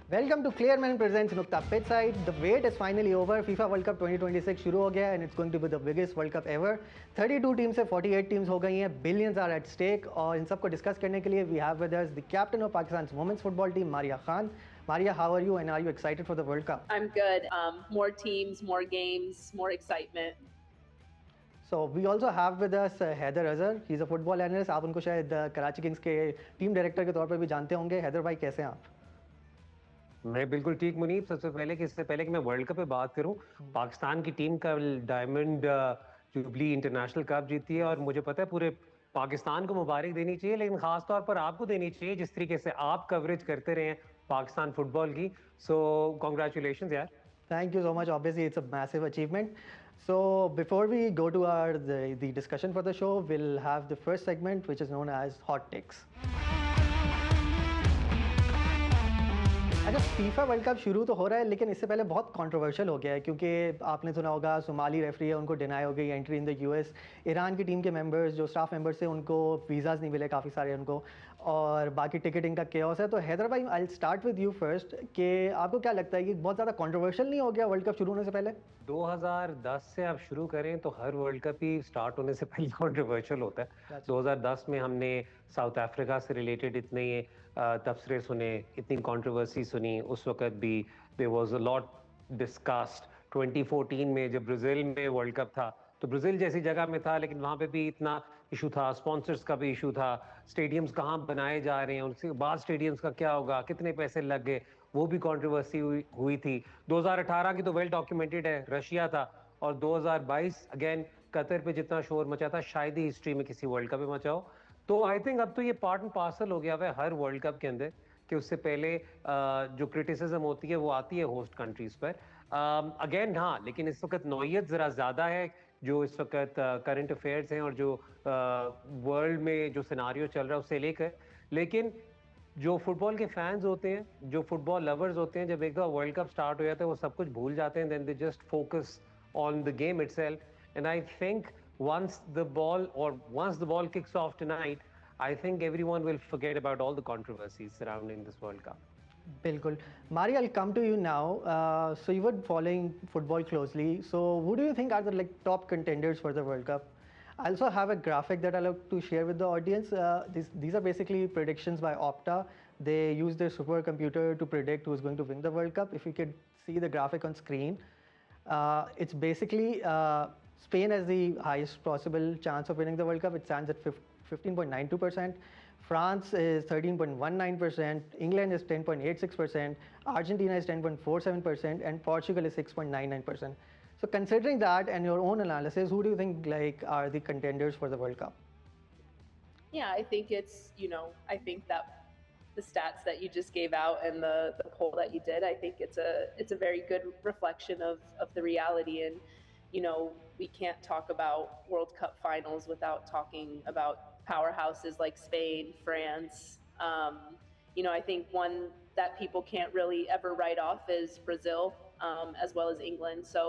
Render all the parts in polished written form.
Welcome to Clearman presents Nukta Pitside. The wait is finally over. FIFA World Cup 2026 शुरू हो गया and it's going to be the biggest World Cup ever. 32 team से 48 teams हो गई हैं. Billions are at stake. और इन सबको discuss करने के लिए we have with us the captain of Pakistan's women's football team, Maria Khan. Maria, how are you and are you excited for the World Cup? I'm good. More teams, more games, more excitement. So we also have with us Haider Azhar. He's a football analyst. आप उनको शायद Karachi Kings के team director के तौर पर भी जानते होंगे. हैदर भाई कैसे हैं आप? मैं बिल्कुल ठीक मुनीब। सबसे पहले कि इससे पहले कि मैं वर्ल्ड कप पे बात करूं, पाकिस्तान की टीम का डायमंड जुबली इंटरनेशनल कप जीती है और मुझे पता है पूरे पाकिस्तान को मुबारक देनी चाहिए, लेकिन खास तौर पर आपको देनी चाहिए जिस तरीके से आप कवरेज करते रहे हैं पाकिस्तान फुटबॉल की। सो कॉन्ग्रेचुलेशंस यार। Thank you so much. Obviously, it's a massive achievement. So before we go to the discussion for the show, we'll have the first segment, which is known as Hot Takes. अच्छा, FIFA world cup शुरू तो हो रहा है लेकिन इससे पहले बहुत कंट्रोवर्शियल हो गया है क्योंकि आपने सुना होगा सोमाली रेफरी है, उनको डिनाई हो गई entry in the US. Iran की टीम के मेंबर्स जो स्टाफ मेंबर्स थे उनको वीज़ाज़ नहीं मिले काफ़ी सारे उनको, और बाकी टिकटिंग का केओस है. तो हैदर भाई, I start with you first कि आपको क्या लगता है कि बहुत ज़्यादा कंट्रोवर्शियल नहीं हो गया वर्ल्ड कप शुरू होने से पहले? 2010 से आप शुरू करें तो हर वर्ल्ड कप ही स्टार्ट होने से पहले कंट्रोवर्शियल होता है. 2010 में हमने साउथ अफ्रीका से रिलेटेड इतने तबसरे सुने, इतनी कंट्रोवर्सी सुनी. उस वक्त भी there was a lot discussed. 2014 में जब ब्राजील में वर्ल्ड कप था तो ब्राजील जैसी जगह में था लेकिन वहाँ पे भी इतना इशू था. स्पॉन्सर्स का भी इशू था, स्टेडियम्स कहाँ बनाए जा रहे हैं, उसके बाद स्टेडियम्स का क्या होगा, कितने पैसे लग गए, वो भी कंट्रोवर्सी हुई थी. 2018 की तो वेल डॉक्यूमेंटेड है, रशिया था. और 2022 अगेन कतर पे जितना शोर मचा था शायद ही हिस्ट्री में किसी वर्ल्ड कप में मचा हो. तो आई थिंक अब तो ये पार्ट एंड पार्सल हो गया है हर वर्ल्ड कप के अंदर कि उससे पहले जो क्रिटिसिज्म होती है वो आती है होस्ट कंट्रीज पर. अगेन हाँ, लेकिन इस वक्त नौयत जरा ज्यादा है जो इस वक्त करंट अफेयर्स हैं और जो वर्ल्ड में जो सिनारियो चल रहा है उससे लेकर. लेकिन जो फुटबॉल के फैंस होते हैं, जो फुटबॉल लवर्स होते हैं, जब एक दफा वर्ल्ड कप स्टार्ट हो जाता है वो सब कुछ भूल जाते हैं. Then they just focus on the game itself. And I think once the ball kicks off tonight, I think everyone will forget about all the controversies surrounding this World Cup. Bilkul. Mari, I'll come to you now. So you were following football closely. So who do you think are the top contenders for the World Cup? I also have a graphic that I like to share with the audience. These are basically predictions by Opta. They use their supercomputer to predict who is going to win the World Cup. If you could see the graphic on screen, it's basically Spain has the highest possible chance of winning the World Cup. It stands at 15.92%. France is 13.19%. England is 10.86%. Argentina is 10.47%, and Portugal is 6.99%. So considering that and your own analysis, who do you think are the contenders for the World Cup? Yeah, I think I think that the stats that you just gave out and the poll that you did, I think it's a very good reflection of the reality. And we can't talk about World Cup finals without talking about powerhouses like Spain, France. I think one that people can't really ever write off is Brazil, as well as England. So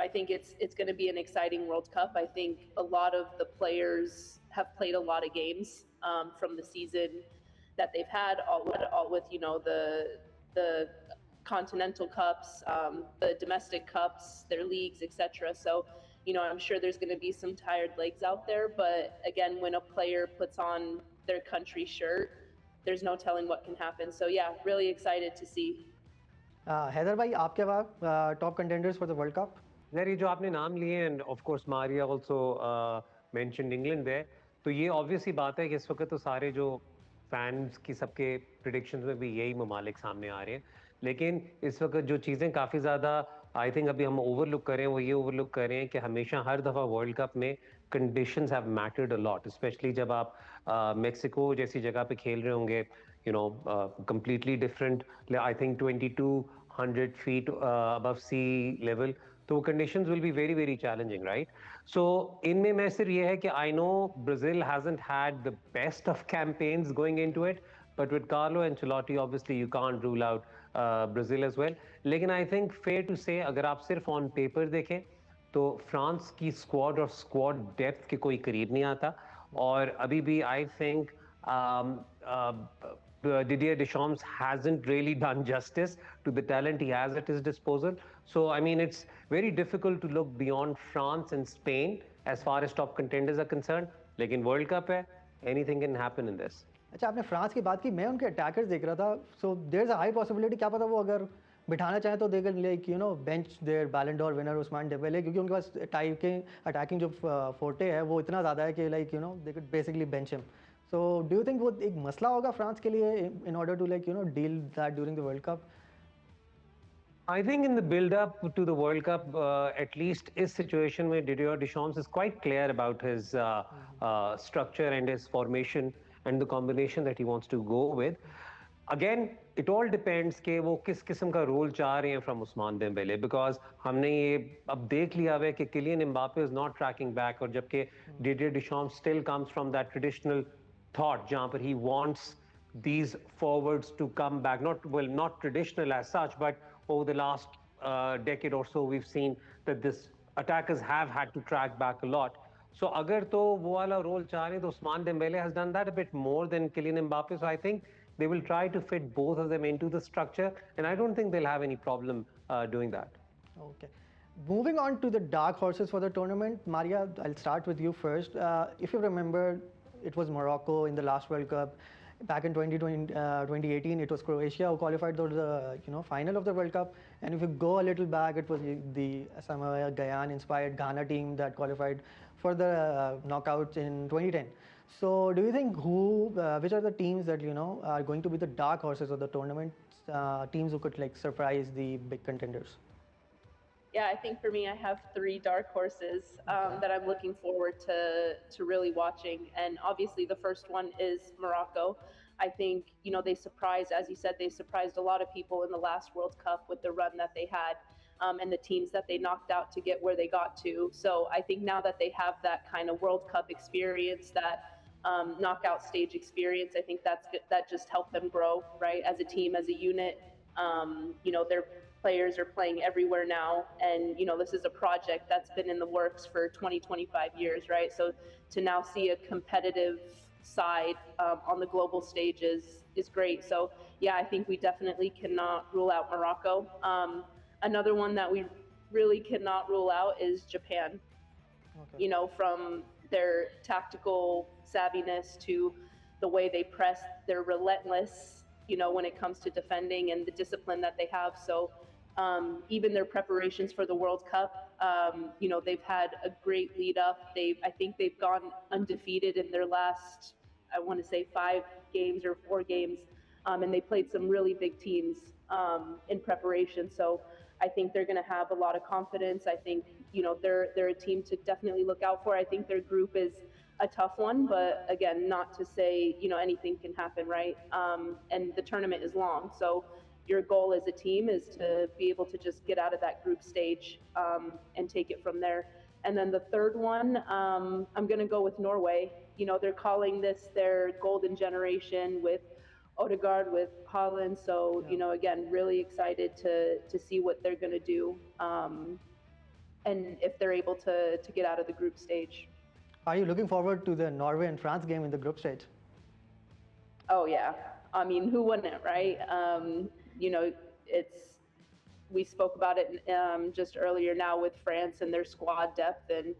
I think it's going to be an exciting World Cup. I think a lot of the players have played a lot of games from the season that they've had, all with the continental cups, the domestic cups, their leagues, etc. So I'm sure there's going to be some tired legs out there, but again, when a player puts on their country shirt, there's no telling what can happen. So yeah, really excited to see. Heather bhai, आपके पास top contenders for the World Cup? यार ये जो आपने नाम लिए, and of course Maria also mentioned England there, तो ये obvious ही बात है कि इस वक्त तो सारे जो फैंस की सबके प्रिडिक्शंस में भी यही ममालिक सामने आ रहे हैं. लेकिन इस वक्त जो चीज़ें काफ़ी ज़्यादा आई थिंक अभी हम ओवरलुक करें वो ये ओवरलुक करें कि हमेशा हर दफ़ा वर्ल्ड कप में conditions have mattered a lot, specially जब आप मेक्सिको जैसी जगह पे खेल रहे होंगे, completely different. I think 2200 feet above sea level, तो conditions will be very very challenging, right? So इनमें मैं सिर्फ ये है कि I know Brazil hasn't had the best of campaigns going into it, but with Carlo Ancelotti obviously you can't rule out Brazil as well. लेकिन I think fair to say अगर आप सिर्फ on paper देखें तो France की squad और squad depth के कोई करीब नहीं आता. और अभी भी I think Didier Deschamps hasn't really done justice to the talent he has at his disposal. So, I mean, it's very difficult to look beyond France and Spain as far as top contenders are concerned. Like in World Cup, anything can happen in this. अच्छा, आपने France की बात की, मैं उनके attackers देख रहा था. So there is a high possibility, क्या पता वो अगर बिठाना चाहें तो they can like you know bench their Ballon d'Or winner Ousmane Dembele, क्योंकि उनके पास अटैकिंग जो फोर्टे है वो इतना ज़्यादा है कि like you know they could basically bench him. So do you think वो एक मसला होगा फ्रांस के लिए in order to like you know deal that during the world cup? I think in the build-up to the World Cup, at least is situation where Didier Deschamps is quite clear about his structure and his formation and the combination that he wants to go with. Again, it all depends कि वो किस किस्म का role चाह रहे हैं from Ousmane Dembele, because हमने ये अब देख लिया है कि Kylian Mbappe is not tracking back, और जबकि Didier Deschamps still comes from that traditional thought जहाँ पर he wants these forwards to come back, not traditional as such, but over the last decade or so we've seen that this attackers have had to track back a lot. So अगर तो वो वाला role चाह रहे हैं तो Ousmane Dembele has done that a bit more than Kylian Mbappe, so I think they will try to fit both of them into the structure, and I don't think they'll have any problem doing that. Okay. Moving on to the dark horses for the tournament, Maria, I'll start with you first. If you remember, it was Morocco in the last World Cup. Back in 2018, it was Croatia who qualified to the final of the World Cup. And if you go a little back, it was the Asamoah Gyan-inspired Ghana team that qualified for the knockouts in 2010. So, do you think which are the teams that are going to be the dark horses of the tournament? Teams who could like surprise the big contenders? Yeah, I think for me, I have three dark horses that I'm looking forward to really watching. And obviously, the first one is Morocco. I think, they surprised, as you said, they surprised a lot of people in the last World Cup with the run that they had and the teams that they knocked out to get where they got to. So I think now that they have that kind of World Cup experience, that knockout stage experience, I think that just helped them grow, right, as a team, as a unit. Their players are playing everywhere now, and this is a project that's been in the works for 20-25 years, right? So to now see a competitive side on the global stage is great. So yeah, I think we definitely cannot rule out Morocco. Another one that we really cannot rule out is Japan. Okay. From their tactical savviness to the way they press, they're relentless, when it comes to defending and the discipline that they have. So even their preparations for the World Cup, they've had a great lead up. I think they've gone undefeated in their last, I want to say 5 games or 4 games, and they played some really big teams in preparation. So I think they're going to have a lot of confidence. I think, they're a team to definitely look out for. I think their group is a tough one, but again, not to say, anything can happen, right? And the tournament is long. So your goal as a team is to be able to just get out of that group stage and take it from there. And then the third one, I'm going to go with Norway. They're calling this their golden generation with Odegaard, with Haaland. So, again, really excited to see what they're going to do and if they're able to get out of the group stage. Are you looking forward to the Norway and France game in the group stage? Oh, yeah. I mean, who wouldn't, right? We spoke about it just earlier now with France and their squad depth and,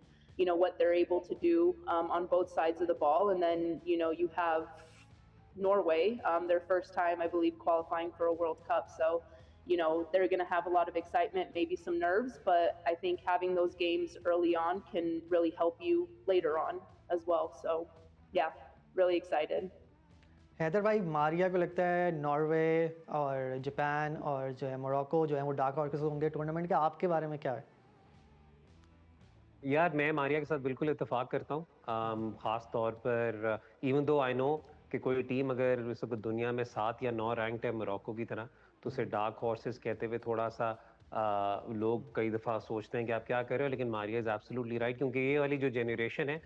what they're able to do on both sides of the ball. And then, you have Norway, their first time, I believe, qualifying for a World Cup. So, they're going to have a lot of excitement, maybe some nerves, but I think having those games early on can really help you later on as well. So, yeah, really excited. Haider भाई, मारिया को लगता है Norway और Japan और जो है Morocco जो है वो डार्क हॉर्सेस होंगे टूर्नामेंट के. आपके बारे में क्या है? यार, मैं मारिया के साथ बिल्कुल इत्तेफाक करता हूँ, ख़ास तौर पर इवन दो आई नो कि कोई टीम अगर इस वक्त दुनिया में 7 या 9 रैंक्ड है मोरक्को की तरह, तो उसे डार्क हॉर्सेस कहते हुए थोड़ा सा लोग कई दफ़ा सोचते हैं कि आप क्या कर रहे हो, लेकिन मारिया इज़ एब्सोल्युटली राइट, क्योंकि ये वाली जो जनरेशन है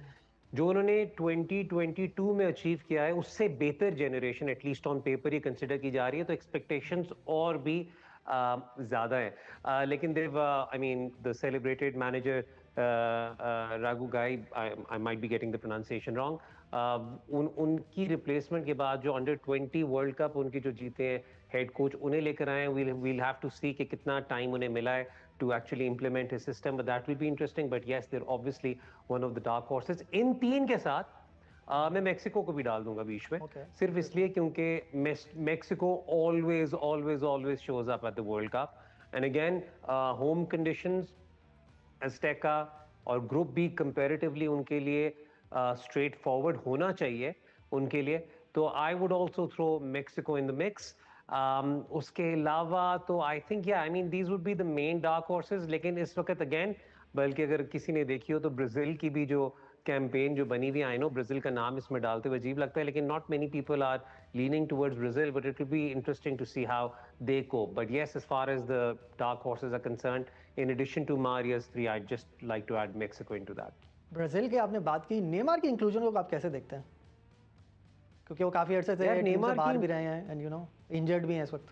जो उन्होंने 2022 में अचीव किया है, उससे बेहतर generation at least on paper he consider की जा रही है. तो एक्सपेक्टेशंस और भी ज़्यादा है. लेकिन देव I mean the celebrated manager राघू गाई, I might be getting the pronunciation wrong, उनकी रिप्लेसमेंट के बाद जो अंडर 20 वर्ल्ड कप उनकी जो जीते हैं हेड कोच उन्हें लेकर आए, we'll have to see कि कितना टाइम उन्हें मिला है to actually implement his system, but that will be interesting. But yes, they're obviously one of the dark horses. इन तीन के साथ मैं मेक्सिको को भी डाल दूंगा बीच में, सिर्फ इसलिए क्योंकि Mexico always shows up at the World Cup, and again home conditions, Azteca और ग्रुप बी कंपैरेटिवली उनके लिए स्ट्रेट फॉरवर्ड होना चाहिए उनके लिए, तो I would also throw Mexico in the mix. उसके अलावा तो I think I mean these would be the main dark horses. लेकिन इस वक्त अगेन, बल्कि अगर किसी ने देखी हो तो ब्राजील की भी जो कैंपेन जो बनी हुई, आई नो ब्राजील का नाम इसमें डालते हुए अजीब लगता है, लेकिन not many people are leaning towards Brazil, but it will be interesting to see how they cope. But yes, as far as the dark horses are concerned, in addition to Maria's three, I'd just like to add Mexico into that. Brazil की आपने बात की, Neymar की inclusion को आप कैसे देखते हैं? क्योंकि वो काफी अरसे से नेमार बाहर भी रहे हैं एंड यू नो इंजर्ड भी हैं इस वक्त.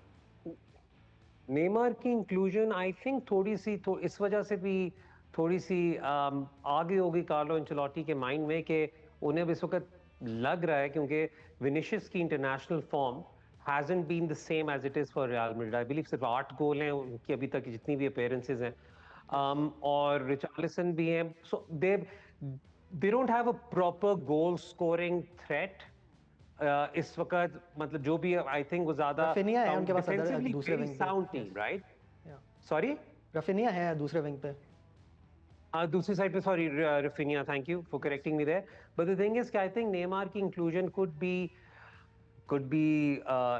नेमार की इंक्लूजन आई थिंक थोड़ी सी इस वजह से भी थोड़ी सी आगे होगी कार्लो एंचेलोटी के माइंड में कि उन्हें इस वक्त लग रहा है, क्योंकि विनिशियस की international form hasn't been the same as it is for Real Madrid. I believe सिर्फ 8 गोल हैं उनकी अभी तक जितनी भी appearances हैं, और रिचार्लिसन भी हैं, so they don't have a proper goal scoring threat इस वक्त. मतलब जो भी I think वो ज़्यादा रफीनिया है उनके पास दूसरे विंग पे, sound team, right? Sorry? Raphinha है दूसरे विंग पे. दूसरी साइड पे, sorry Raphinha, thank you for correcting me there. But the thing is कि I think नेमार की inclusion could be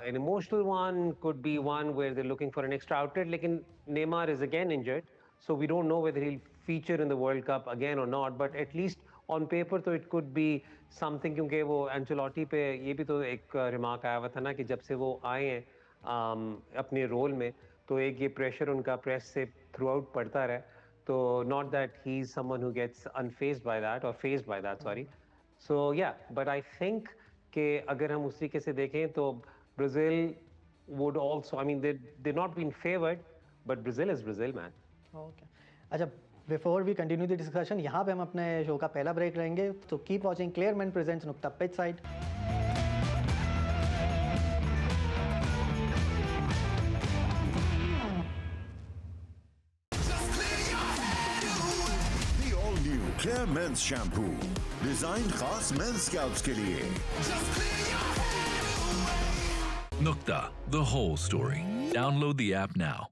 an emotional one, could be one where they're looking for an extra outlet. Lekin Neymar is again injured, so we don't know whether he'll feature in the World Cup again or not. But at least on paper, तो it could be something, क्योंकि वो Ancelotti पे ये भी तो एक remark आया हुआ था ना कि जब से वो आए हैं अपने रोल में, तो एक ये प्रेशर उनका प्रेस से थ्रू आउट पड़ता रहा. तो not that he's someone who gets unfazed by that or phased by that, sorry. So yeah, but I think कि अगर हम उस तरीके से देखें तो Brazil would also, I mean they're not being favored, but Brazil is Brazil, man. Okay. अच्छा, before we continue the discussion, यहाँ पे हम अपने शो का पहला ब्रेक रहेंगे, तो keep watching Clearman presents नुक्ता pitch side. The all new Clear Men's Shampoo, designed खास मेंस स्कैल्प्स के लिए. Nukta, the whole story. Download the app now.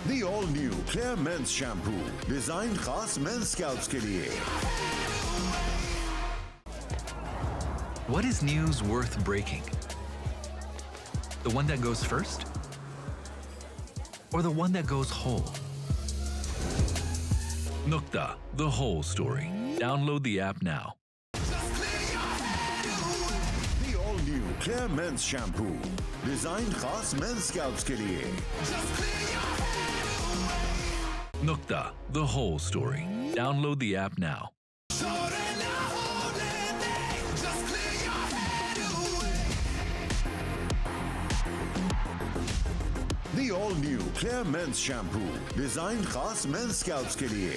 The all new Clear Men's Shampoo, designed खास men's scalps के लिए. What is news worth breaking? The one that goes first? Or the one that goes whole? Nukta, the whole story. Download the app now. The all new Clear Men's Shampoo, designed खास men's scalps के लिए. Nukta, the whole story. Download the app now. The all new Clear Men's Shampoo, designed खास men's scalps के लिए.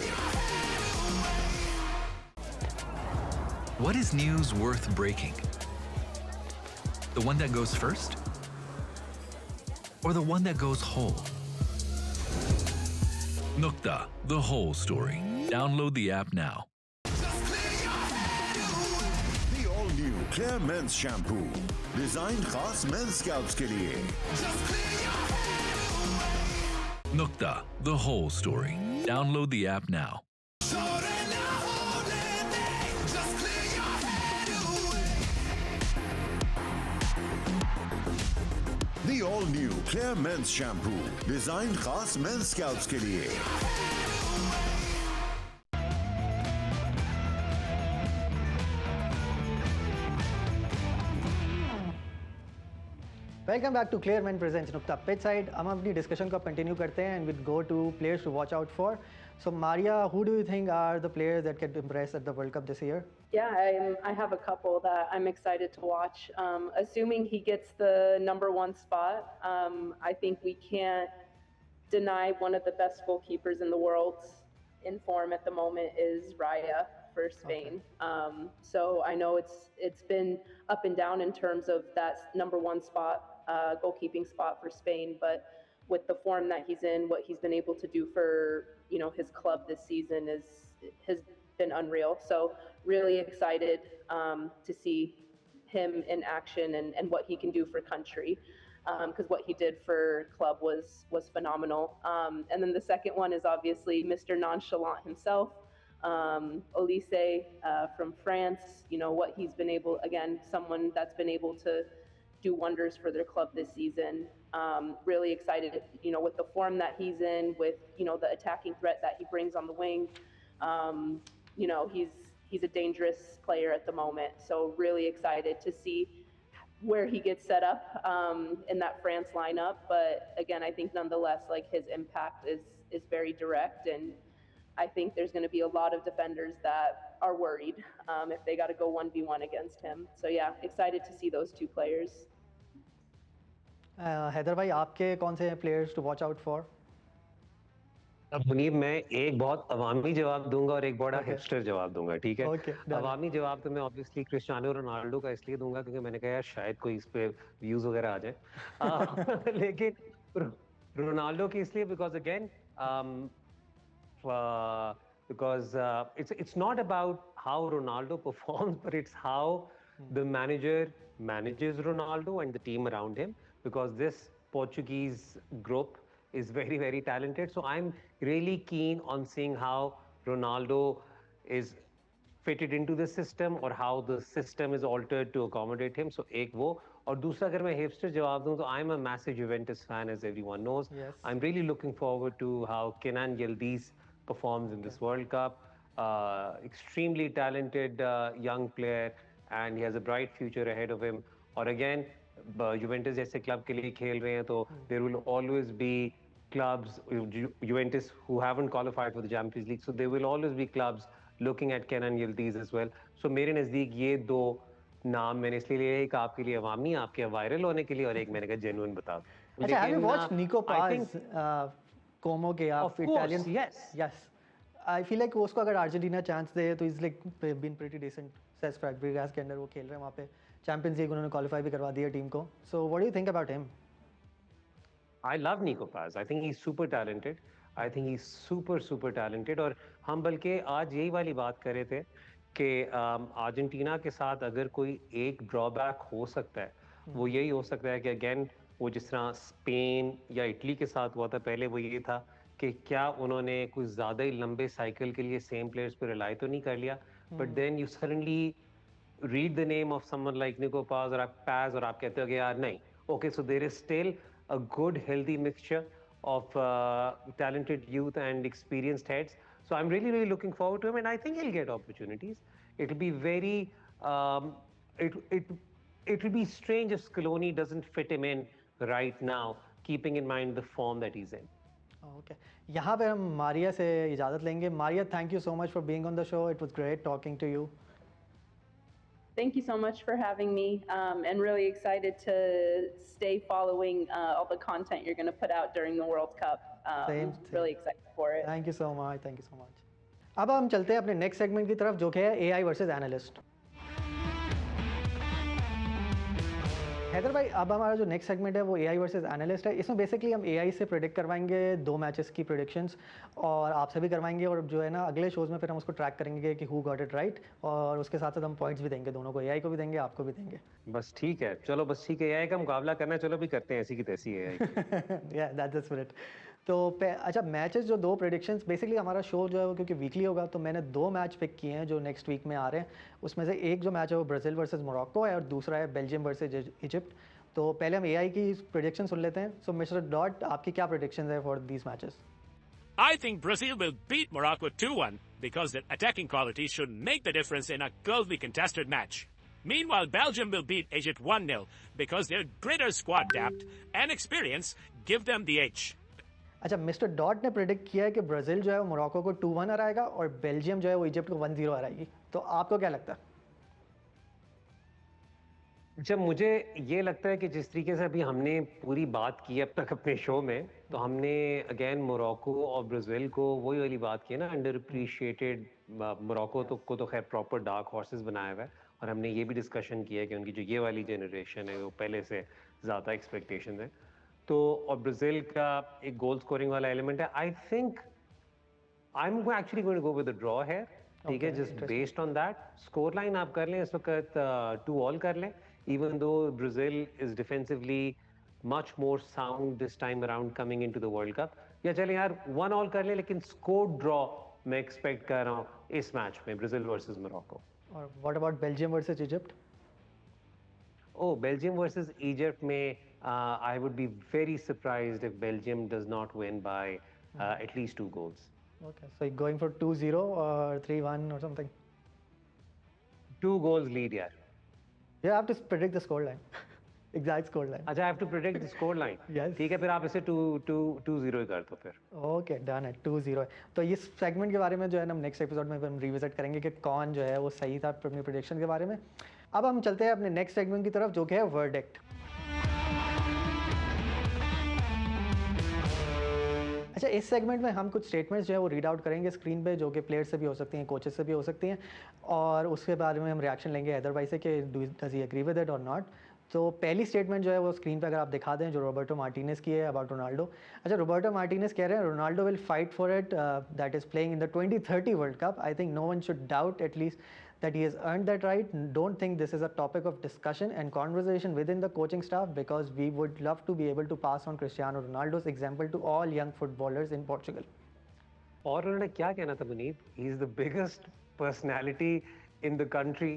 What is news worth breaking? The one that goes first? Or the one that goes whole? Nukta, the whole story. Download the app now. The all new Clear Men's Shampoo, designed खास men's scalps के लिए. Nukta, the whole story. Download the app now. The all new Clear Men's Shampoo, designed खास men's scalps के लिए. Welcome back to Clear Men presents Nukta pitch side. हम अपनी discussion को continue करते हैं and with go to players to watch out for. So Maria, who do you think are the players that can impress at the World Cup this year? Yeah, I have a couple that I'm excited to watch. Assuming he gets the #1 spot, I think we can't deny one of the best goalkeepers in the world in form at the moment is Raya for Spain. Okay. So I know it's been up and down in terms of that #1 spot, goalkeeping spot for Spain, but with the form that he's in, what he's been able to do for his club this season has been unreal. So really excited to see him in action and what he can do for country, because what he did for club was phenomenal. And then the second one is obviously Mr. Nonchalant himself, Olise from France. What he's been able, again, someone that's been able to do wonders for their club this season. Really excited, with the form that he's in, with, the attacking threat that he brings on the wing. He's a dangerous player at the moment. So really excited to see where he gets set up in that France lineup. But again, I think nonetheless, like, his impact is very direct, and I think there's going to be a lot of defenders that are worried if they got to go 1v1 against him. So yeah, excited to see those two players. Haider भाई, आपके कौन से players to watch out for? अब मुनीब, मैं एक बहुत अवामी जवाब दूंगा और एक बड़ा हिपस्टर जवाब दूंगा, ठीक है? अवामी जवाब तो मैं ऑब्वियसली क्रिस्टियानो रोनाल्डो का इसलिए दूंगा क्योंकि मैंने कहा यार शायद कोई इस पे व्यूज वगैरह आ जाए। लेकिन रोनाल्डो की इसलिए because again because it's not about how Ronaldo performs, but it's how the manager manages Ronaldo and the team around him, because this Portuguese group is very, very talented. So I'm really keen on seeing how Ronaldo is fitted into the system or how the system is altered to accommodate him. So एक वो, और दूसरा अगर मैं hipster जवाब दूं तो I'm a massive Juventus fan, as everyone knows. Yes. I'm really looking forward to how Kenan Yildiz performs in this World Cup. Extremely talented young player, and he has a bright future ahead of him. और again, Juventus जैसे club के लिए खेल रहे हैं तो there will always be clubs, Juventus, who haven't qualified for the Champions League, so there will always be clubs looking at Kenan Yildiz as well. So मेरे नज़दीक ये दो नाम मैंने इसलिए लिए, एक आपके लिए अवामी, आपके वायरल होने के लिए, और एक मैंने कहा जेन्युइन बता दो। अच्छा, have you watched Nico Paz, Como के आप Italian? Yes. I feel like उसको अगर अर्जेंटीना चांस दे तो he's like been pretty decent. Cesc Fabregas के अंदर वो खेल रहे हैं वहाँ पे, चैंपियंस लीग उन्होंने क्वालिफाई भी करवा दिया टीम को। So what do you think about him? I love Nico Paz. I think he's super talented. I think he's super talented. और हम बल्कि आज यही वाली बात कर रहे थे कि अर्जेंटीना के साथ अगर कोई एक ड्रॉबैक हो सकता है, वो यही हो सकता है कि अगेन वो जिस तरह स्पेन या इटली के साथ हुआ था पहले, वो ये था कि क्या उन्होंने कुछ ज़्यादा ही लंबे साइकिल के लिए सेम प्लेयर्स पर रिलाई तो नहीं कर लिया, but then you suddenly read the name of someone like Nico Paz और आप कहते हो कि यार नहीं, okay, so there is still a good healthy mixture of talented youth and experienced heads. So I'm really looking forward to him, and I think he'll get opportunities. It'll be very it will be strange if Scaloni doesn't fit him in right now, keeping in mind the form that he's in. Okay, यहाँ पे हम मारिया से इजाज़त लेंगे। Maria, thank you so much for being on the show. It was great talking to you. Thank you so much for having me, and really excited to stay following all the content you're going to put out during the World Cup. Same. Really excited for it. Thank you so much. अब हम चलते हैं अपने next segment की तरफ, जो कि है AI वर्सेस एनालिस्ट। हैदर भाई, अब हमारा जो नेक्स्ट सेगमेंट है वो AI वर्सेस एनालिस्ट है। इसमें बेसिकली हम AI से प्रेडिक्ट करवाएंगे 2 मैचेस की प्रेडिक्शंस, और आपसे भी करवाएंगे, और जो है ना अगले शोज़ में फिर हम उसको ट्रैक करेंगे कि हु गॉट इट राइट, और उसके साथ साथ हम पॉइंट्स भी देंगे, दोनों को, AI को भी देंगे, आपको भी देंगे। बस ठीक है, चलो बस ठीक है, AI का मुकाबला करना है, चलो भी करते हैं ऐसी की तैसी AI। या दैट्स द स्पिरिट। तो अच्छा, मैचेस जो 2 प्रेडिक्शंस, बेसिकली हमारा शो जो है वो क्योंकि वीकली होगा तो मैंने 2 मैच पिक किए हैं जो नेक्स्ट वीक में आ रहे हैं। उसमें से एक जो मैच है वो ब्राज़ील वर्सेस मोरक्को है, और दूसरा है बेल्जियम वर्सेस इजिप्ट। तो पहले हम AI की प्रेडिक्शन सुन लेते हैं। सो मिस्टर डॉट, आपकी क्या प्रेडिक्शंस है for these matches? I think Brazil will beat Morocco 2-1 because their attacking qualities should make the difference in a closely contested match. Meanwhile, Belgium will beat Egypt 1-0 because their greater squad depth and experience give them the edge. अच्छा, mister dot ने predict किया है कि Brazil जो है वो Morocco को 2-1 हराएगा और बेल्जियम जो है वो इजिप्ट को 1-0 हराएगी, तो आपको क्या लगता है? जब मुझे ये लगता है कि जिस तरीके से अभी हमने पूरी बात की अब तक अपने शो में, तो हमने अगेन मोरक्को और ब्राज़ील को वही वाली बात की है ना, अंडर अप्रिशिएटेड। मोरक्को को तो खैर प्रॉपर डार्क हॉर्सेस बनाया हुआ है, और हमने ये भी डिस्कशन किया है कि उनकी जो ये वाली जनरेशन है वो पहले से ज़्यादा एक्सपेक्टेशन है। तो और ब्राज़ील का एक गोल स्कोरिंग वाला एलिमेंट है। I think I am actually going to go with a draw है, ठीक है, just based on that. Scoreline आप कर लें इस वक्त 2-2 कर लें, even though Brazil is defensively much more sound this time around coming into the World Cup. या चलें यार 1-1 कर ले, लेकिन स्कोर ड्रॉ मैं एक्सपेक्ट कर रहा हूँ इस मैच में, ब्राज़ील वर्सेस मोरक्को। और what about Belgium versus Egypt? Oh, Belgium versus Egypt में I would be very surprised if Belgium does not win by at least 2 goals. Okay, so you're going for 2-0 or 3-1 or something? 2 goals lead यार। You have to predict the score line. Exact score line. अच्छा, I have to predict the score line. Yes. ठीक है, फिर आप इसे 2-0 ही कर दो फिर। ओके, डन है, 2-0 है। तो इस सेगमेंट के बारे में जो है ना हम नेक्स्ट एपिसोड में हम रिविजिट करेंगे कि कौन जो है वो सही था अपनी प्रेडिक्शन के बारे में। अब हम चलते हैं अपने नेक्स्ट सेगमेंट की तरफ, जो कि है वर्डिक्ट। अच्छा, इस सेगमेंट में हम कुछ स्टेटमेंट्स जो है वो रीड आउट करेंगे स्क्रीन पे, जो कि प्लेयर से भी हो सकती हैं, कोचेस से भी हो सकती हैं, और उसके बारे में हम रिएक्शन लेंगे हैदर भाई से कि does he agree with it और नॉट। तो पहली स्टेटमेंट जो है वो स्क्रीन पे अगर आप दिखा दें, जो रोबर्टो मार्टिनेज की है अबाउट रोनाल्डो। अच्छा, रोबर्टो मार्टिनेज कह रहे हैं Ronaldo will fight for it that is playing in the 2030 world cup. I think no one should doubt at least that he has earned that right. Don't think this is a topic of discussion and conversation within the coaching staff, because we would love to be able to pass on Cristiano Ronaldo's example to all young footballers in Portugal. और उन्होंने क्या कहना था Muneeb? He is the biggest personality in the country.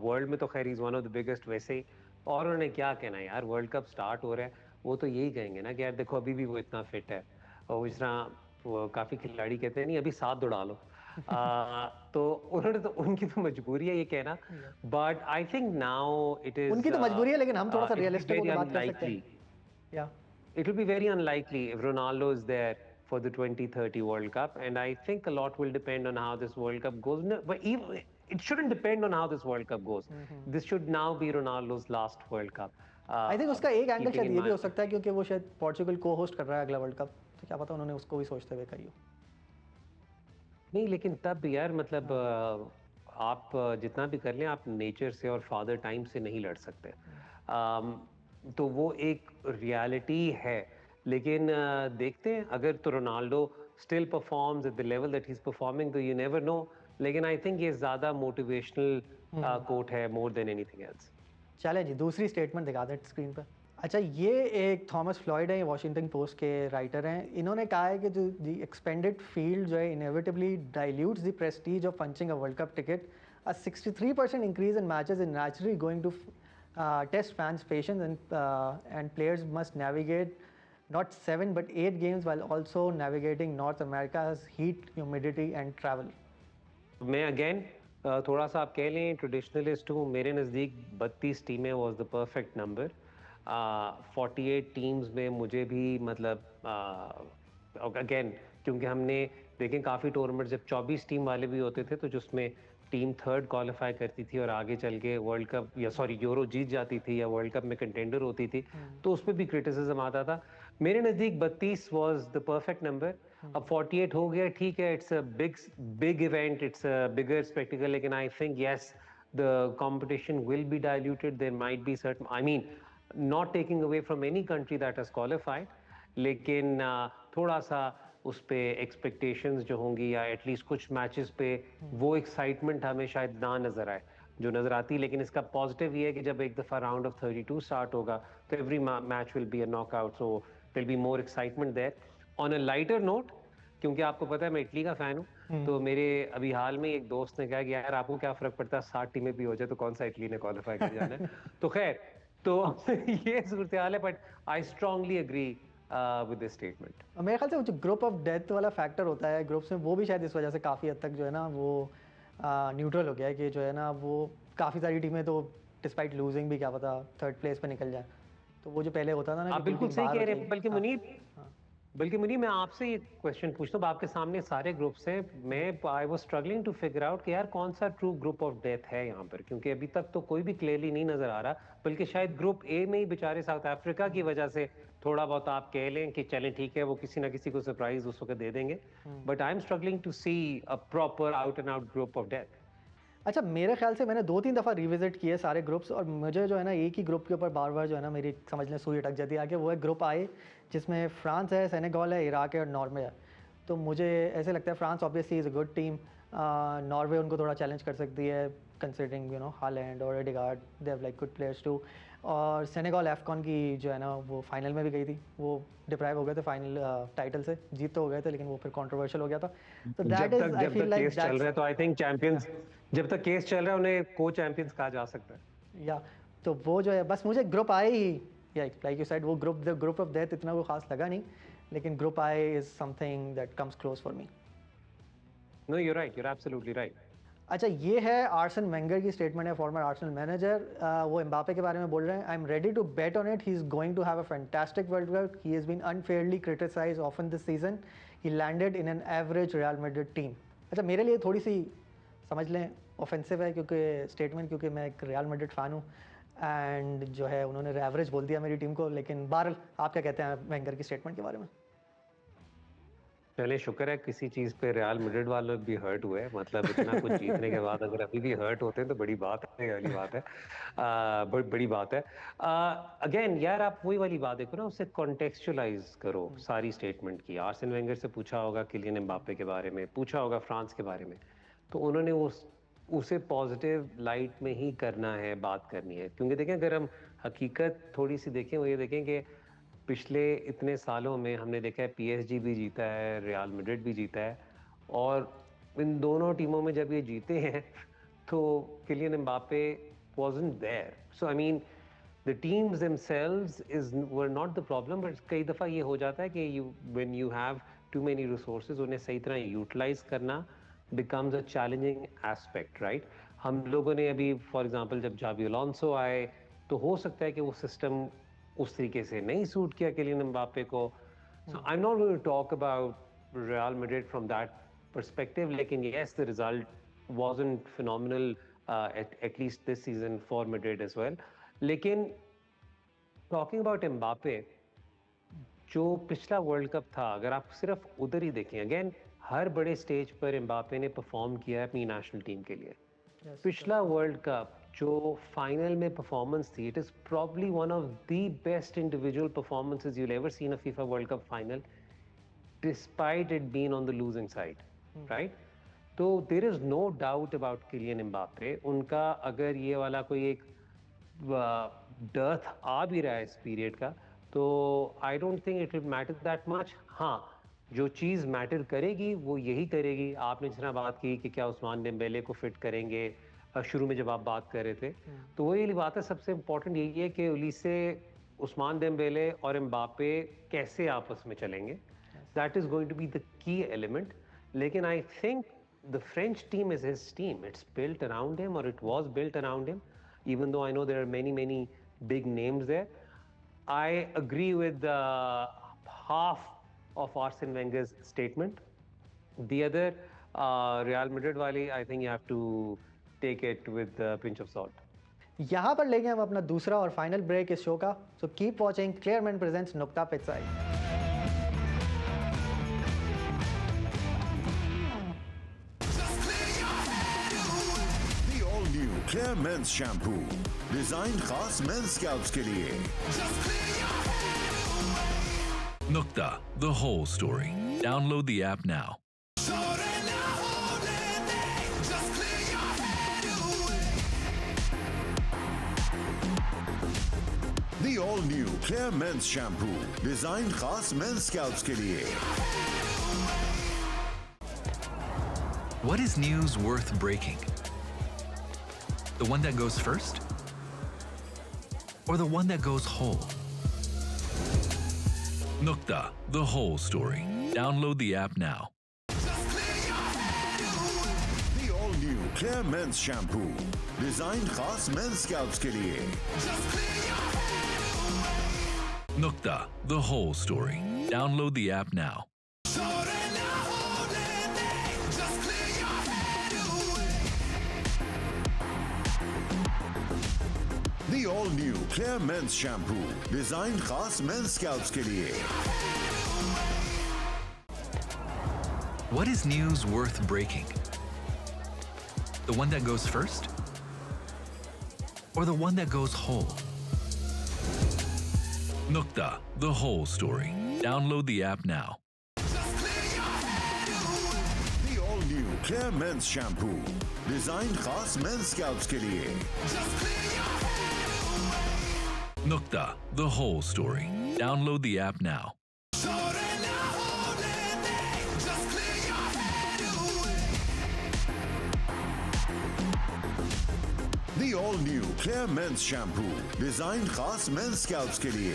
World में तो खैर he's one of the biggest वैसे ही। और उन्होंने क्या कहना है यार, वर्ल्ड कप स्टार्ट हो रहा है, वो तो यही कहेंगे ना कि यार देखो अभी भी वो इतना फिट है, और इस तरह काफ़ी खिलाड़ी कहते हैं नहीं अभी 7 दौड़ा लो। तो उन्होंने तो उनकी तो मजबूरी है ये कहना, but I think now it is उनकी तो मजबूरी है, लेकिन हम थोड़ा सा रियलिस्टिक होकर बात कर सकते हैं। या it will be very unlikely if Ronaldo is there for the 2030 World Cup, and I think a lot will depend on how this World Cup goes. No, but even it shouldn't depend on how this World Cup goes. This should now be Ronaldo's last World Cup. I think उसका एक angle शायद ये भी हो सकता है क्योंकि वो शायद पोर्चुगल को होस्ट कर रहा है अगला वर्ल्ड कप, तो क्या पता उन्होंने उसको भी सोचते हुए करी हो। नहीं, लेकिन तब भी यार मतलब आप जितना भी कर लें, आप नेचर से और फादर टाइम से नहीं लड़ सकते। तो वो एक रियलिटी है, लेकिन देखते हैं अगर तो Ronaldo still performs at the level that he is performing, तो यू नेवर नो। लेकिन आई थिंक ये ज़्यादा मोटिवेशनल कोट है मोर देन एनीथिंग एल्स। चले जी, दूसरी स्टेटमेंट दिखा दें स्क्रीन पर। अच्छा, ये एक थॉमस फ्लॉयड है, वॉशिंगटन पोस्ट के राइटर हैं। इन्होंने कहा है कि जो दी एक्सपेंडेड फील्ड जो है inevitably dilutes the prestige of punching a world cup ticket. A 63% increase in matches is naturally going to test fans patience and players must navigate not 7 but 8 games while also navigating North America's heat, humidity and travel. मैं again थोड़ा सा आप कह लें traditionalist हूँ, मेरे नज़दीक 32 टीमें was the perfect number. 48 teams में मुझे भी मतलब अगेन क्योंकि हमने देखें काफ़ी टूर्नामेंट जब 24 टीम वाले भी होते थे, तो जिसमें टीम 3rd क्वालिफाई करती थी और आगे चल के वर्ल्ड कप या यूरो जीत जाती थी या वर्ल्ड कप में कंटेंडर होती थी, तो उसमें भी क्रिटिसिज्म आता था। मेरे नज़दीक 32 वाज द परफेक्ट नंबर। अब 48 हो गया, ठीक है, it's a big event, it's a bigger spectacle, लेकिन I think yes the competition will be diluted. There might be certain, I mean not taking away from any country that has qualified, लेकिन थोड़ा सा उस पे expectations जो होंगी या at least कुछ मैचेस पे वो एक्साइटमेंट हमें शायद ना नज़र आए जो नज़र आती है। लेकिन इसका पॉजिटिव ये है कि जब एक दफ़ा राउंड ऑफ 32 स्टार्ट होगा तो every match will be a knockout, so there will be more excitement there. On a lighter note, क्योंकि आपको पता है मैं इटली का फ़ैन हूँ, तो मेरे अभी हाल में एक दोस्त ने कहा कि यार आपको क्या फ़र्क पड़ता है 60 टीमें भी हो जाए तो कौन सा इटली ने क्वालिफाई कर जाना है। तो खैर, तो ये सूरत हाल है, but I strongly agree with this statement. मेरे ख्याल से वो जो ग्रुप ऑफ डेथ वाला फैक्टर होता है ग्रुप्स में, वो भी शायद इस वजह से काफ़ी हद तक जो है ना वो न्यूट्रल हो गया है कि जो है ना वो काफ़ी सारी टीमें तो डिस्पाइट लूजिंग भी क्या पता थर्ड प्लेस पे निकल जाए, तो वो जो पहले होता था ना आप कि बिल्कुल टीम सही बाहर कह रहे होती हैं। है। बल्कि मुनीब मैं आपसे ये क्वेश्चन पूछता हूँ, आपके सामने सारे ग्रुप्स हैं, मैं I was struggling to figure out कि यार कौन सा ट्रू ग्रुप ऑफ डेथ है यहाँ पर, क्योंकि अभी तक तो कोई भी क्लियरली नहीं नजर आ रहा, बल्कि शायद ग्रुप ए में ही बेचारे साउथ अफ्रीका की वजह से थोड़ा बहुत आप कह लें कि चलें ठीक है, वो किसी ना किसी को सरप्राइज उस वक्त दे देंगे, but I am struggling to see a proper out and out group of death. अच्छा, मेरे ख्याल से मैंने 2-3 दफ़ा रिविजिट किए सारे ग्रुप्स, और मुझे जो है ना एक ही ग्रुप के ऊपर बार बार जो है ना मेरी समझ लें सुई अटक जाती है आगे, वो है ग्रुप आई, जिसमें फ्रांस है, सेनेगल है, इराक है और नॉर्वे है। तो मुझे ऐसे लगता है France obviously is a good team, Norway उनको थोड़ा चैलेंज कर सकती है कंसिडरिंग यू नो हालैंड और Odegaard, they have like good players too. और सेनेगल एफकॉन की जो है ना वो फाइनल में भी गई थी, वो डिप्राइव हो गए थे फाइनल टाइटल से, जीत तो हो गए थे लेकिन वो फिर कंट्रोवर्शियल हो गया था। तो that is I feel like case चल रहा है तो आई थिंक चैंपियंस, जब तक केस चल रहा है उन्हें को चैंपियंस कहा जा सकता है। या तो वो जो है बस मुझे ग्रुप आई ही, या लाइक यू सेड वो ग्रुप ऑफ डेथ इतना वो खास लगा नहीं, लेकिन group I is something that comes close for me. No you right, you are absolutely right. अच्छा, ये है आर्सन वेंगर की स्टेटमेंट है, फॉर्मर आर्सेनल मैनेजर। वो एम्बापे के बारे में बोल रहे हैं, I am ready to bet on it, he is going to have a fantastic world cup, he has been unfairly criticised often this season, he landed in an average Real Madrid team. अच्छा, मेरे लिए थोड़ी सी समझ लें offensive है क्योंकि statement, क्योंकि मैं एक रियल मैड्रिड फ़ैन हूँ, एंड जो है उन्होंने एवरेज बोल दिया मेरी टीम को, लेकिन बहरहाल आप क्या कहते हैं वेंगर की स्टेटमेंट के बारे में? चले शुक्र है किसी चीज पे रियल मैड्रिड वाले भी हर्ट हुए, मतलब इतना कुछ जीतने के बाद अगर अभी भी हर्ट होते हैं तो बड़ी बात है, वाली बात है, बड़ी बात है। अगेन यार आप वही वाली बात देखो ना, उसे कॉन्टेक्चुअलाइज करो सारी स्टेटमेंट की। आर्सेन वेंगर से पूछा होगा किलियन एम्बापे के बारे में, पूछा होगा फ्रांस के बारे में, तो उन्होंने उसे पॉजिटिव लाइट में ही करना है, बात करनी है, क्योंकि देखें अगर हम हकीकत थोड़ी सी देखें, वो ये देखें कि पिछले इतने सालों में हमने देखा है पीएसजी भी जीता है, रियल मैड्रिड भी जीता है, और इन दोनों टीमों में जब ये जीते हैं तो Kylian Mbappe wasn't there. So I mean the teams themselves were not the problem, but कई दफ़ा ये हो जाता है कि when you have too many resources उन्हें सही तरह यूटिलाइज करना becomes a challenging aspect, right? हम लोगों ने अभी फॉर एग्जांपल जब जावी अलोंसो आए तो हो सकता है कि वो सिस्टम उस तरीके से नहीं सूट किया किलियन एम्बापे को। So I'm not going to talk about Real Madrid from that perspective, लेकिन yes, the result wasn't phenomenal at least this season for Madrid as well. लेकिन talking about एम्बापे, जो पिछला world cup था अगर आप सिर्फ उधर ही देखें, अगेन हर बड़े स्टेज पर एम्बापे ने परफॉर्म किया है अपनी नेशनल टीम के लिए। पिछला वर्ल्ड कप जो फाइनल में परफॉर्मेंस थी, it is probably one of the best individual performances you ever seen a FIFA world cup final, despite it been on the losing side, right? तो there is no doubt about Kylian Mbappe. उनका अगर ये वाला कोई एक dearth आ भी रहा है इस पीरियड का, तो I don't think it will matter that much. हाँ, जो चीज़ मैटर करेगी वो यही करेगी, आपने जिस तरह बात की कि क्या उस्मान डेम्बेले को फिट करेंगे, शुरू में जब आप बात कर रहे थे, तो वही बात है, सबसे इम्पोर्टेंट यही है कि उलीसे उस्मान डेम्बेले और एम्बापे कैसे आपस में चलेंगे, that is going to be the key element. लेकिन I think the French team is his team, it's built around him, और it was built around him, even though I know there are many big names there. I agree with half of Arsene Wenger's statement. The other Real Madrid wali, I think you have to take it with a pinch of salt. यहाँ पर लेंगे हम अपना दूसरा और final break इस show का, so keep watching Clearman presents नुक्ता pitch side. Clear Men's Shampoo, designed खास मेंस स्कैल्प्स के लिए। Nukta, the whole story. Download the app now. The all new Clear Men's Shampoo, designed खास men's scalps के लिए। What is news worth breaking? The one that goes first? Or the one that goes whole? Nukta, the whole story. Download the app now. The all new Clear Men's Shampoo, designed खास men scalps के लिए। Nukta, the whole story. Download the app now. The all new Clear Men's Shampoo, designed खास men scalps के लिए। What is news worth breaking? The one that goes first? Or the one that goes whole? Nukta, the whole story. Download the app now. The all new Clear Men's Shampoo, designed खास men scalps के लिए। Nukta, the whole story. Download the app now. The all new Clear Men's Shampoo, designed खास men scalps के लिए।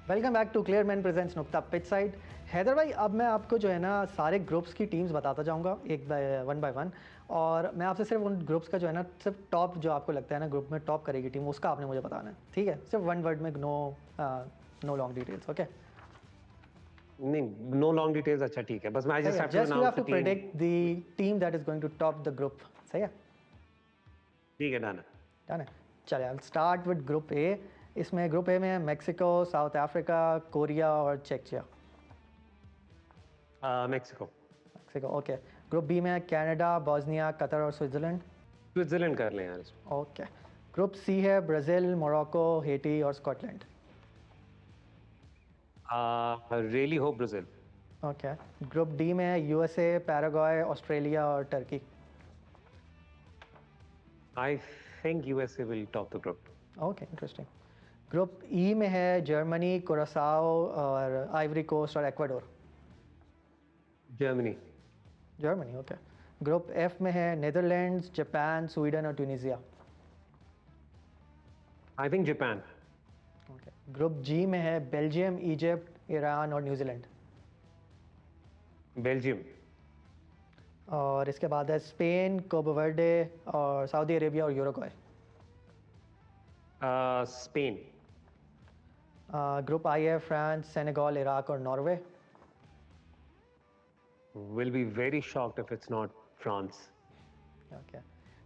Welcome back to Clear Men presents Nukta pitch side. Haider भाई, अब मैं आपको जो है ना सारे ग्रुप्स की टीम्स बताता जाऊंगा एक बाय वन, और मैं आपसे सिर्फ उन ग्रुप्स का जो है ना सिर्फ टॉप जो आपको लगता है ना ग्रुप में टॉप करेगी टीम, उसका आपने मुझे बताना है, ठीक है? सिर्फ वन वर्ड में, नो लॉन्ग डिटेल्स, ओके? नहीं, नो लॉन्ग डिटेल्स, अच्छा ठीक है, बस मैं just you have to predict the team that is going to top the group, सही है? ठीक है, डन है। चलिए, I will start with group A. इसमें ग्रुप ए में है मैक्सिको, साउथ अफ्रीका, कोरिया और चेकिया। Mexico, okay. ग्रुप बी में है कनाडा, बॉस्निया, कतर और स्विट्जरलैंड कर लें यार इसमें। ओके। ग्रुप सी है ब्राज़ील, मोरक्को, हेटी और Scotland. Really hope Brazil. Okay. Group D में है यूएसए, पैराग्वे, ऑस्ट्रेलिया और Turkey. I think USA will top the group. Okay, interesting. Group E में है जर्मनी, कुरासाओ और आइवरी कोस्ट और Ecuador. Germany, okay. Group F में है Netherlands, Japan, Sweden और Tunisia. I think Japan. Okay. Group G में है Belgium, Egypt, Iran और न्यूजीलैंड। बेल्जियम। और इसके बाद है स्पेन, कोबो वर्डे और सऊदी अरेबिया और यूरुग्वे। स्पेन। ग्रुप आई है फ्रांस, सेनेगल, इराक और Norway. Will be very shocked if it's not France. Okay.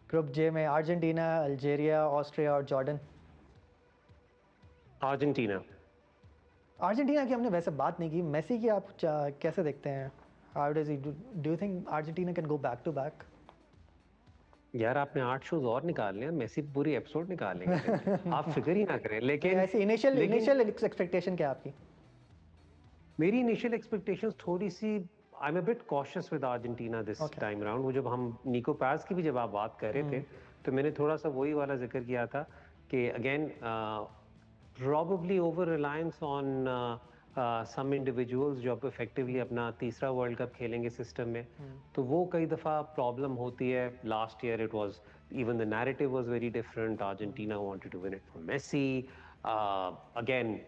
Group J में अर्जेंटीना, अल्जीरिया, ऑस्ट्रिया और जॉर्डन। अर्जेंटीना की हमने वैसे बात नहीं की। मेसी की आप कैसे देखते हैं? How does he do you think Argentina can go back to back? यार, आपने 8 शोज और निकाल लिया, मेसी पूरी एपिसोड निकाल लेंगे। आप फिक्र ही ना करें। लेकिन ऐसे इनिशियल एक्सपेक्टेशन क्या है आपकी? मेरी इनिशियल एक्सपेक्टेशंस थोड़ी सी, I am a bit cautious with Argentina this time round. वो जब हम निको पास की भी जब आप बात कर रहे थे तो मैंने थोड़ा सा वही वाला जिक्र किया था कि again probably over reliance on some individuals जो अब इफेक्टिवली अपना तीसरा वर्ल्ड कप खेलेंगे सिस्टम में, तो वो कई दफ़ा प्रॉब्लम होती है। Last year it was even the narrative was very different. Argentina wanted to win it for Messi, again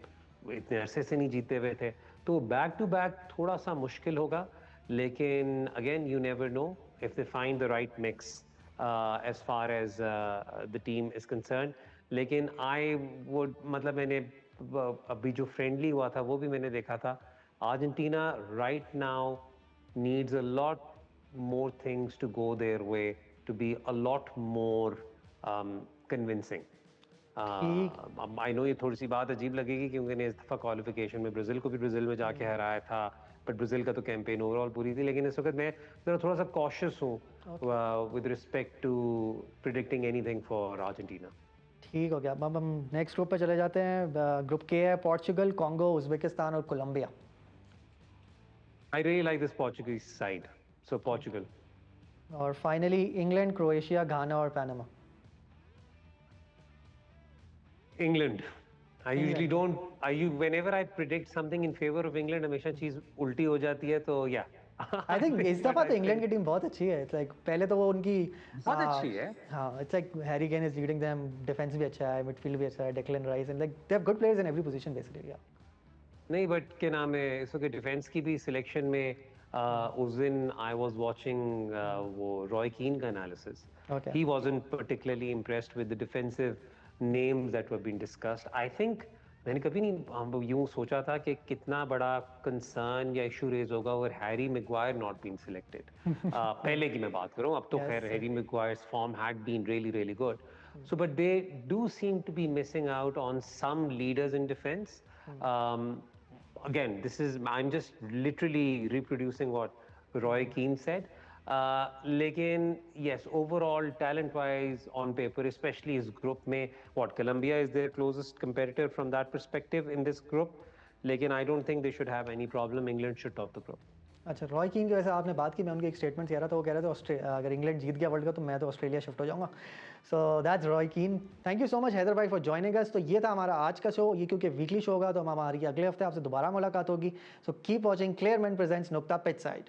इतने अरसे से नहीं जीते हुए थे, तो बैक टू बैक थोड़ा सा मुश्किल होगा। लेकिन again you never know if they find the right mix as far as the team is concern. लेकिन आई वुड, मतलब मैंने अभी जो फ्रेंडली हुआ था वो भी मैंने देखा था, Argentina right now needs a lot more things to go their way to be a lot more convincing. I know ये थोड़ी सी बात अजीब लगेगी क्योंकि ने इस दफ़ा क्वालिफिकेशन में ब्राज़ील को भी ब्राज़ील में जाके हराया था, बट ब्राज़ील का तो कैंपेन ओवरऑल पूरी थी। लेकिन इस वक्त मैं थोड़ा सा कॉशियस हूँ with respect to predicting anything for Argentina. ठीक हो गया। अब हम नेक्स्ट ग्रुप पे चले जाते हैं। ग्रुप के है पोर्चुगल, कॉन्गो, उज़्बेकिस्तान और Colombia. I really like this Portuguese side, so Portugal. और फाइनली इंग्लैंड, क्रोएशिया, घाना और Panama. England. I usually don't. Whenever I predict something in favor of England, हमेशा चीज उल्टी हो जाती है, तो yeah. I think इस दफा तो इंग्लैंड की टीम बहुत अच्छी है। It's like पहले तो वो उनकी बहुत अच्छी है। हाँ, it's like Harry Kane is leading them. Defence भी अच्छा है, मिडफील्ड भी अच्छा है, Declan rice, and like they have good players in every position basically. Yeah. नहीं, बट क्या नाम है इसके डिफेंस की भी सिलेक्शन में उस दिन आई वाज वाचिंग वो रॉय कीन का analysis. Okay. He wasn't particularly impressed with the defensive names that were being discussed. I think मैंने कभी नहीं यूं सोचा था कि कितना बड़ा कंसर्न या इशू रेज होगा और Harry Maguire not being selected. पहले की मैं बात करूं, अब तो खैर Harry Maguire's form had been really good. So but they do seem to be missing out on some leaders in defense. Again, I'm just literally reproducing what Roy Keane said. लेकिन yes, overall talent wise on paper, especially इस group में, Colombia is their closest competitor from that perspective in this group. लेकिन I don't think they should have any problem. England should top the group. अच्छा, Roy king की वैसे आपने बात की, मैं उनके एक स्टेटमेंट कह रहा था, वो कह रहे थे अगर इंग्लैंड जीत गया वर्ल्ड कप तो मैं तो ऑस्ट्रेलिया शिफ्ट हो जाऊंगा. सो that's Roy Keane. Thank you so much Haider भाई फॉर जॉइनिंग अस. तो ये था हमारा आज का शो. ये क्योंकि वीकली शो होगा तो हमारी अगले हफ्ते आपसे दोबारा मुलाकात होगी. So keep watching clear Men presents Nukta pitch side.